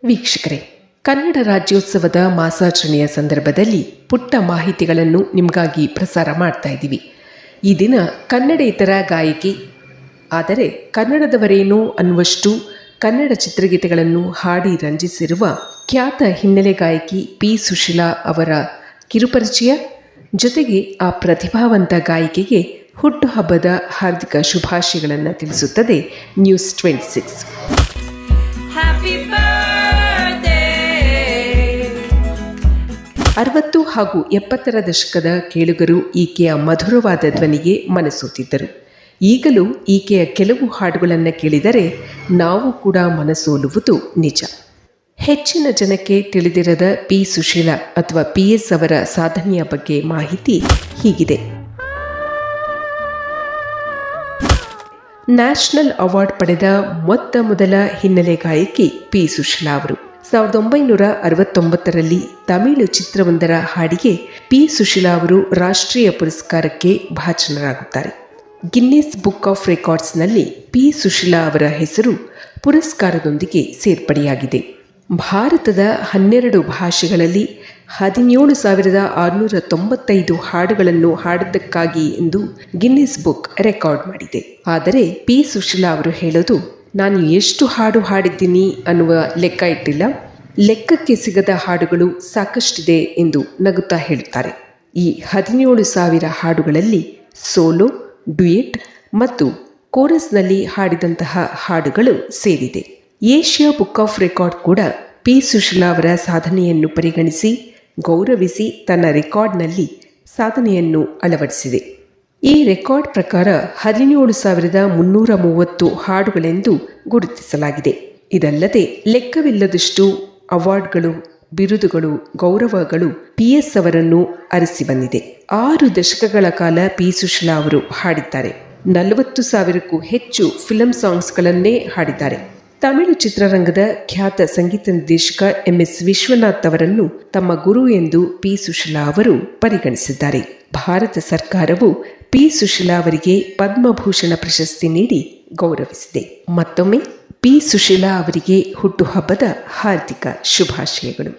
ವೀಕ್ಷಕರೇ, ಕನ್ನಡ ರಾಜ್ಯೋತ್ಸವದ ಮಾಸಾಚರಣೆಯ ಸಂದರ್ಭದಲ್ಲಿ ಪುಟ್ಟ ಮಾಹಿತಿಗಳನ್ನು ನಿಮಗಾಗಿ ಪ್ರಸಾರ ಮಾಡ್ತಾ ಇದ್ದೀವಿ. ಈ ದಿನ ಕನ್ನಡೇತರ ಗಾಯಕಿ, ಆದರೆ ಕನ್ನಡದವರೇನೋ ಅನ್ನುವಷ್ಟು ಕನ್ನಡ ಚಿತ್ರಗೀತೆಗಳನ್ನು ಹಾಡಿ ರಂಜಿಸಿರುವ ಖ್ಯಾತ ಹಿನ್ನೆಲೆ ಗಾಯಕಿ ಪಿ ಸುಶೀಲಾ ಅವರ ಕಿರುಪರಿಚಯ, ಜೊತೆಗೆ ಆ ಪ್ರತಿಭಾವಂತ ಗಾಯಕಿಗೆ ಹುಟ್ಟುಹಬ್ಬದ ಹಾರ್ದಿಕ ಶುಭಾಶಯಗಳನ್ನು ತಿಳಿಸುತ್ತದೆ ನ್ಯೂಸ್ 26. Happy birthday. 60 ಹಾಗೂ 70ರ ದಶಕದ ಕೇಳುಗರು ಈಕೆಯ ಮಧುರವಾದ ಧ್ವನಿಗೆ ಮನಸೋತಿದ್ದರು. ಈಗಲೂ ಈಕೆಯ ಕೆಲವು ಹಾಡುಗಳನ್ನು ಕೇಳಿದರೆ ನಾವು ಕೂಡ ಮನಸೋಲುವುದು ನಿಜ. ಹೆಚ್ಚಿನ ಜನಕ್ಕೆ ತಿಳಿದಿರದ ಪಿ ಸುಶೀಲಾ ಅಥವಾ PS ಅವರ ಸಾಧನೆಯ ಬಗ್ಗೆ ಮಾಹಿತಿ ಹೀಗಿದೆ. ನ್ಯಾಷನಲ್ ಅವಾರ್ಡ್ ಪಡೆದ ಮೊತ್ತ ಮೊದಲ ಹಿನ್ನೆಲೆ ಗಾಯಕಿ ಪಿ ಸುಶೀಲಾ ಅವರು 1969ರಲ್ಲಿ ತಮಿಳು ಚಿತ್ರವೊಂದರ ಹಾಡಿಗೆ ಪಿ ಸುಶೀಲಾ ಅವರು ರಾಷ್ಟ್ರೀಯ ಪುರಸ್ಕಾರಕ್ಕೆ ಭಾಜನರಾಗುತ್ತಾರೆ. ಗಿನ್ನಿಸ್ ಬುಕ್ ಆಫ್ ರೆಕಾರ್ಡ್ಸ್ನಲ್ಲಿ ಪಿ ಸುಶೀಲಾ ಅವರ ಹೆಸರು ಪುರಸ್ಕಾರದೊಂದಿಗೆ ಸೇರ್ಪಡೆಯಾಗಿದೆ. ಭಾರತದ 12 ಭಾಷೆಗಳಲ್ಲಿ 17,695 ಹಾಡುಗಳನ್ನು ಹಾಡಿದ್ದಕ್ಕಾಗಿ ಎಂದು ಗಿನ್ನಿಸ್ ಬುಕ್ ರೆಕಾರ್ಡ್ ಮಾಡಿದೆ. ಆದರೆ ಪಿ ಸುಶೀಲಾ ಅವರು ಹೇಳೋದು, ನಾನು ಎಷ್ಟು ಹಾಡು ಹಾಡಿದ್ದೀನಿ ಅನ್ನುವ ಲೆಕ್ಕ ಇಟ್ಟಿಲ್ಲ, ಲೆಕ್ಕಕ್ಕೆ ಸಿಗದ ಹಾಡುಗಳು ಸಾಕಷ್ಟಿದೆ ಎಂದು ನಗುತ್ತಾ ಹೇಳುತ್ತಾರೆ. ಈ 17,000 ಹಾಡುಗಳಲ್ಲಿ ಸೋಲೋ, ಡ್ಯುಯೆಟ್ ಮತ್ತು ಕೋರಸ್ನಲ್ಲಿ ಹಾಡಿದಂತಹ ಹಾಡುಗಳು ಸೇರಿದೆ. ಏಷ್ಯಾ ಬುಕ್ ಆಫ್ ರೆಕಾರ್ಡ್ ಕೂಡ ಪಿ ಸುಶೀಲಾ ಅವರ ಸಾಧನೆಯನ್ನು ಪರಿಗಣಿಸಿ ಗೌರವಿಸಿ ತನ್ನ ರೆಕಾರ್ಡ್ನಲ್ಲಿ ಸಾಧನೆಯನ್ನು ಅಳವಡಿಸಿದೆ. ಈ ರೆಕಾರ್ಡ್ ಪ್ರಕಾರ 17,330 ಹಾಡುಗಳೆಂದು ಗುರುತಿಸಲಾಗಿದೆ. ಇದಲ್ಲದೆ ಲೆಕ್ಕವಿಲ್ಲದಷ್ಟು ಅವಾರ್ಡ್ಗಳು, ಬಿರುದುಗಳು, ಗೌರವಗಳು PS ಅವರನ್ನು ಅರಸಿ ಬಂದಿದೆ. 6 ದಶಕಗಳ ಕಾಲ ಪಿ ಸುಶೀಲಾ ಅವರು ಹಾಡಿದ್ದಾರೆ. 40,000ಕ್ಕೂ ಹೆಚ್ಚು ಫಿಲಂ ಸಾಂಗ್ಸ್ಗಳನ್ನೇ ಹಾಡಿದ್ದಾರೆ. ತಮಿಳು ಚಿತ್ರರಂಗದ ಖ್ಯಾತ ಸಂಗೀತ ನಿರ್ದೇಶಕ MS ವಿಶ್ವನಾಥ್ ಅವರನ್ನು ತಮ್ಮ ಗುರು ಎಂದು ಪಿ ಸುಶೀಲಾ ಅವರು ಪರಿಗಣಿಸಿದ್ದಾರೆ. ಭಾರತ ಸರ್ಕಾರವು ಪಿ ಸುಶೀಲಾ ಅವರಿಗೆ ಪದ್ಮಭೂಷಣ ಪ್ರಶಸ್ತಿ ನೀಡಿ ಗೌರವಿಸಿದೆ. ಮತ್ತೊಮ್ಮೆ ಪಿ ಸುಶೀಲಾ ಅವರಿಗೆ ಹುಟ್ಟುಹಬ್ಬದ ಹಾರ್ದಿಕ ಶುಭಾಶಯಗಳು.